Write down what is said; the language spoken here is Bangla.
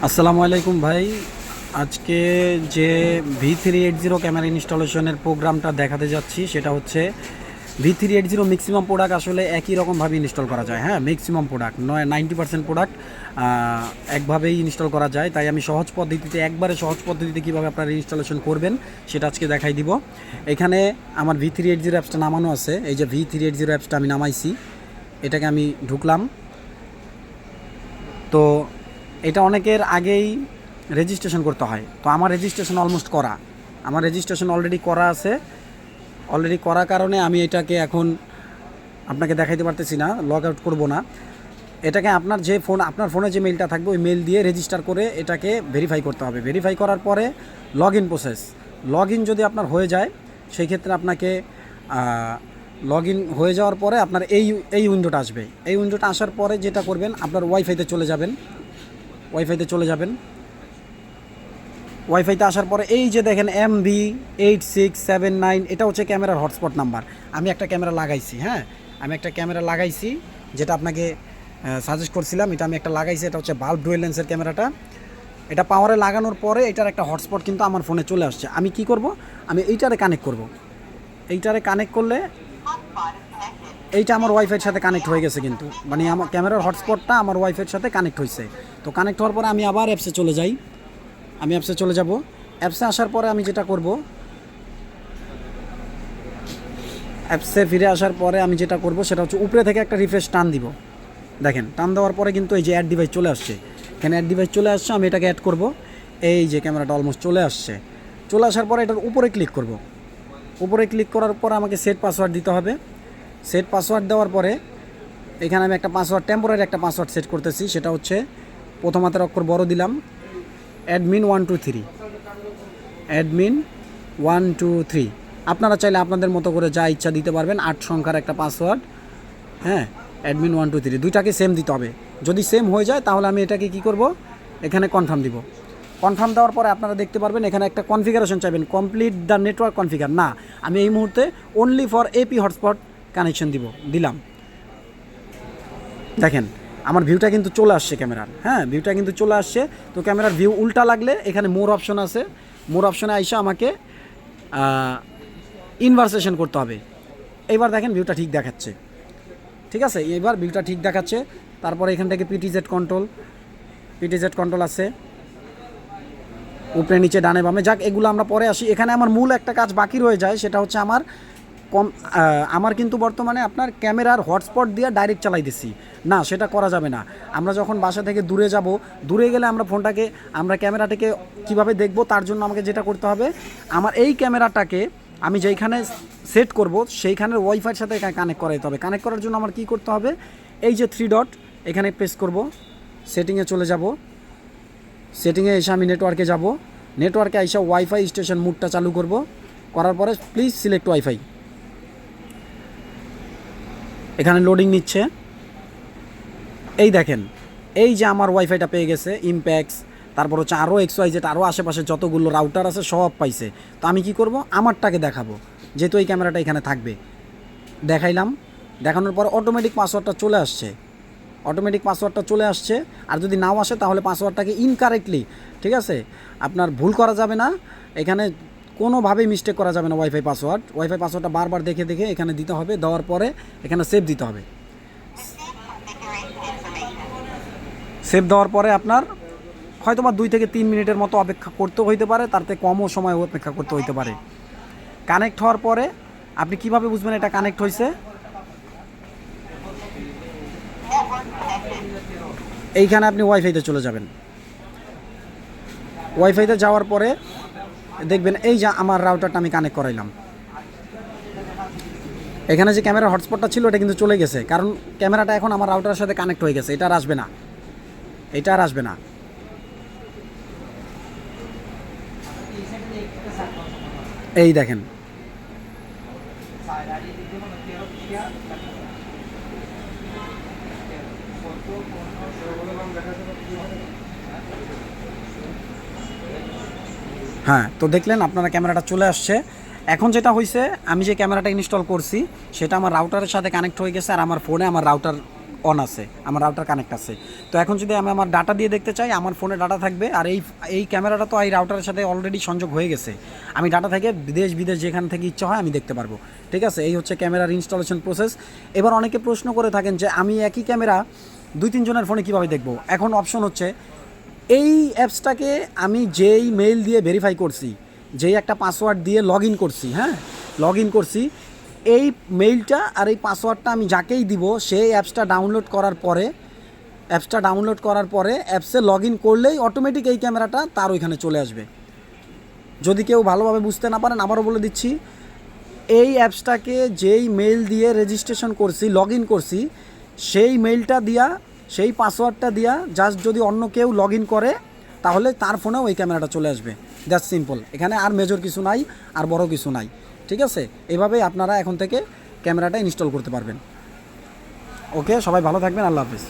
আসসালামু আলাইকুম ভাই। আজকে যে V380 ক্যামেরা ইনস্টলেশনের প্রোগ্রামটা দেখাতে যাচ্ছি সেটা হচ্ছে V380 ম্যাক্সিমাম প্রোডাক্ট আসলে একই রকমভাবে ইনস্টল করা যায়। হ্যাঁ, ম্যাক্সিমাম প্রোডাক্ট নয় 90% প্রোডাক্ট একভাবেই ইনস্টল করা যায়। তাই আমি সহজ পদ্ধতিতে কীভাবে আপনারা ইনস্টলেশন করবেন সেটা আজকে দেখাই দিব। এখানে আমার V380 অ্যাপসটা নামানো আছে। এই যে V380 অ্যাপসটা আমি নামাইছি, এটাকে আমি ঢুকলাম। তো এটা অনেকের আগেই রেজিস্ট্রেশন করতে হয়, তো আমার রেজিস্ট্রেশন অলরেডি করা আছে। অলরেডি করার কারণে আমি এটাকে এখন আপনাকে দেখাইতে পারতেছি না, লগ আউট করবো না। এটাকে আপনার ফোনে যে মেইলটা থাকবে ওই মেইল দিয়ে রেজিস্টার করে এটাকে ভেরিফাই করতে হবে। ভেরিফাই করার পরে লগ ইন যদি আপনার হয়ে যায়, সেই ক্ষেত্রে আপনাকে লগ ইন হয়ে যাওয়ার পরে আপনার এই উইন্ডোটা আসবে। এই উইন্ডোটা আসার পরে যেটা করবেন, আপনার ওয়াইফাইতে চলে যাবেন। ওয়াইফাইতে আসার পরে এই যে দেখেন MB8679, এটা হচ্ছে ক্যামেরার হটস্পট নাম্বার। আমি একটা ক্যামেরা লাগাইছি, যেটা আপনাকে সাজেস্ট করছিলাম। এটা আমি একটা লাগাইছি, এটা হচ্ছে বাল্ব ডুয়েল লেন্সের ক্যামেরাটা। এটা পাওয়ারে লাগানোর পরে এটার একটা হটস্পট কিন্তু আমার ফোনে চলে আসছে। আমি কি করব, আমি এইটারে কানেক্ট করলে এইটা আমার ওয়াইফাইয়ের সাথে কানেক্ট হয়ে গেছে, কিন্তু মানে আমার ক্যামেরার হটস্পটটা আমার ওয়াইফাইয়ের সাথে কানেক্ট হয়েছে। তো কানেক্ট হওয়ার পরে আমি আবার অ্যাপসে চলে যাব। অ্যাপসে আসার পরে আমি যেটা করব, সেটা হচ্ছে উপরে থেকে একটা রিফ্রেশ টান দিব। দেখেন, টান দেওয়ার পরে কিন্তু এই যে অ্যাড ডিভাইস চলে আসছে। এখানে অ্যাড ডিভাইস চলে আসছে, আমি এটাকে অ্যাড করব। এই যে ক্যামেরাটা অলমোস্ট চলে আসার পরে এটার উপরে ক্লিক করার পর আমাকে সেট পাসওয়ার্ড দিতে হবে। সেট পাসওয়ার্ড দেওয়ার পরে এখানে আমি একটা টেম্পোরারি একটা পাসওয়ার্ড সেট করতেছি। সেটা হচ্ছে প্রথম হাতের অক্ষর বড় দিলাম, admin123। আপনারা চাইলে আপনাদের মতো করে যা ইচ্ছা দিতে পারবেন, 8 সংখ্যার একটা পাসওয়ার্ড। হ্যাঁ, admin123 দুইটাকে সেম দিতে হবে। যদি সেম হয়ে যায় তাহলে আমি এটাকে কি করব, এখানে কনফার্ম দিব। কনফার্ম দেওয়ার পরে আপনারা দেখতে পারবেন এখানে একটা কনফিগারেশন চাইবেন, কমপ্লিট দ্য নেটওয়ার্ক কনফিগার। না, আমি এই মুহূর্তে only for AP hotspot connection দিলাম। দেখেন, আমার ভিউটা কিন্তু চলে আসছে ক্যামেরার। হ্যাঁ, ভিউটা কিন্তু চলে আসছে। তো ক্যামেরার ভিউ উল্টা লাগলে এখানে মোর অপশন আছে। মোর অপশনে আইসা আমাকে ইনভার্সেশন করতে হবে। এইবার দেখেন ভিউটা ঠিক দেখাচ্ছে। ঠিক আছে, এইবার ভিউটা ঠিক দেখাচ্ছে। তারপরে এখান থেকে পিটিজেড কন্ট্রোল আছে উপরে নিচে ডানে বামে। যাক, এগুলো আমরা পরে আসি। এখানে আমার মূল একটা কাজ বাকি রয়ে যায়, সেটা হচ্ছে আমার কিন্তু বর্তমানে আপনার ক্যামেরার হটস্পট দিয়ে ডাইরেক্ট চালাইতেছি না, সেটা করা যাবে না। আমরা যখন বাসা থেকে দূরে গেলে আমরা ক্যামেরাটাকে কিভাবে দেখব, তার জন্য আমাকে যেটা করতে হবে, আমার এই ক্যামেরাটাকে আমি যেইখানে সেট করব সেইখানের ওয়াইফাইয়ের সাথে কানেক্ট করাইতে হবে। কানেক্ট করার জন্য আমার কি করতে হবে, এই যে 3 ডট এখানে প্রেস করব, সেটিংয়ে চলে যাব। সেটিংয়ে এসে আমি নেটওয়ার্কে এসে ওয়াইফাই স্টেশন মুডটা চালু করার পরে প্লিজ সিলেক্ট ওয়াইফাই। এখানে লোডিং নিচ্ছে। এই দেখেন, এই যে আমার ওয়াইফাইটা পেয়ে গেছে ইমপ্যাক্স, তারপর হচ্ছে আরও XYZ, আরও আশেপাশে যতগুলো রাউটার আছে সব পাইছে। তো আমি কি করব, আমারটাকে দেখাবো, যেহেতু এই ক্যামেরাটা এখানে থাকবে। দেখানোর পর অটোমেটিক পাসওয়ার্ডটা চলে আসছে। আর যদি নাও আসে তাহলে পাসওয়ার্ডটাকে ইনকারেক্টলি, ঠিক আছে, আপনার ভুল করা যাবে না, এখানে কোনোভাবেই মিস্টেক করা যাবে না। ওয়াইফাই পাসওয়ার্ডটা বারবার দেখে এখানে দিতে হবে। দেওয়ার পরে এখানে সেভ দিতে হবে। সেভ দেওয়ার পরে আপনার হয়তো বা 2 থেকে 3 মিনিটের মতো অপেক্ষা করতে হইতে পারে, তার থেকে কমও সময় অপেক্ষা করতে হইতে পারে। কানেক্ট হওয়ার পরে আপনি কিভাবে বুঝবেন এটা কানেক্ট হয়েছে, এইখানে আপনি ওয়াইফাইতে চলে যাবেন। ওয়াইফাইতে যাওয়ার পরে দেখবেন এই যে আমার রাউটারটা আমি কানেক্ট করাইলাম। এখানে যে ক্যামেরার হটস্পটটা ছিল এটা কিন্তু চলে গেছে, কারণ ক্যামেরাটা এখন আমার রাউটারের সাথে কানেক্ট হয়ে গেছে। এটা আর আসবে না। এই দেখেন, হ্যাঁ, তো দেখলেন আপনারা ক্যামেরাটা চলে আসছে। এখন যেটা হয়েছে, আমি যে ক্যামেরাটা ইনস্টল করছি সেটা আমার রাউটারের সাথে কানেক্ট হয়ে গেছে, আর আমার ফোনে আমার রাউটার অন আছে, আমার রাউটার কানেক্ট আছে। তো এখন যদি আমি আমার ডাটা দিয়ে দেখতে চাই, আমার ফোনে ডাটা থাকবে, আর এই ক্যামেরাটা তো এই রাউটারের সাথে অলরেডি সংযোগ হয়ে গেছে। আমি ডাটা থেকে দেশ বিদেশ যেখান থেকে ইচ্ছা হয় আমি দেখতে পারবো। ঠিক আছে, এই হচ্ছে ক্যামেরার ইনস্টলেশন প্রসেস। এবার অনেকে প্রশ্ন করে থাকেন যে আমি একই ক্যামেরা 2-3 জনের ফোনে কীভাবে দেখবো। এখন অপশন হচ্ছে, এই অ্যাপসটাকে আমি যেই মেইল দিয়ে ভেরিফাই করছি, যেই একটা পাসওয়ার্ড দিয়ে লগ ইন করছি, হ্যাঁ লগ ইন করছি, এই মেইলটা আর এই পাসওয়ার্ডটা আমি যাকেই দিব, সেই অ্যাপসটা ডাউনলোড করার পরে অ্যাপসে লগ ইন করলেই অটোমেটিক এই ক্যামেরাটা তার ওইখানে চলে আসবে। যদি কেউ ভালোভাবে বুঝতে না পারেন আবারও বলে দিচ্ছি, এই অ্যাপসটাকে যেই মেইল দিয়ে রেজিস্ট্রেশন করছি, লগ ইন করছি, সেই মেইলটা দিয়া, সেই পাসওয়ার্ডটা দিয়া জাস্ট যদি অন্য কেউ লগ ইন করে, তাহলে তার ফোনেও এই ক্যামেরাটা চলে আসবে। দ্যাটস সিম্পল, এখানে আর মেজর কিছু নাই, আর বড় কিছু নাই। ঠিক আছে, এভাবেই আপনারা এখন থেকে ক্যামেরাটা ইনস্টল করতে পারবেন। ওকে, সবাই ভালো থাকবেন, আল্লাহ হাফিজ।